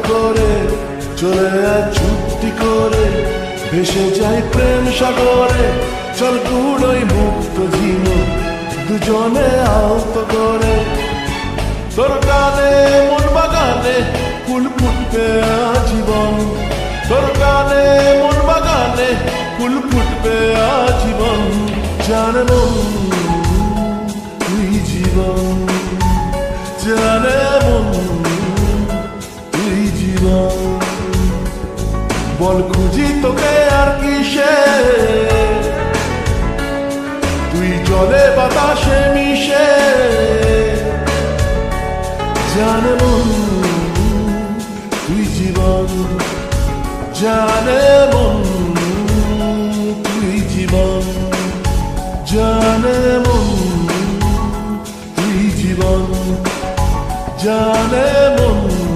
করে চলে আয় চুক্তি করে, ভেসে যাই প্রেম সাগরে। চল কুড়োই মুক্ত ঝিনুক দুজনে আহত করে। তোর গানে মন বাগানে ফুল ফুটবে আজীবন, তোর গানে মন বাগানে ফুল ফুটবে আজীবন। জানে মন তুই জীবন, জানে মন তুই জীবন। বল খুঁজি তোকে আর কিসে, তুই জলে বাতাসে মিশে। জানে মন তুই জীবন, জানে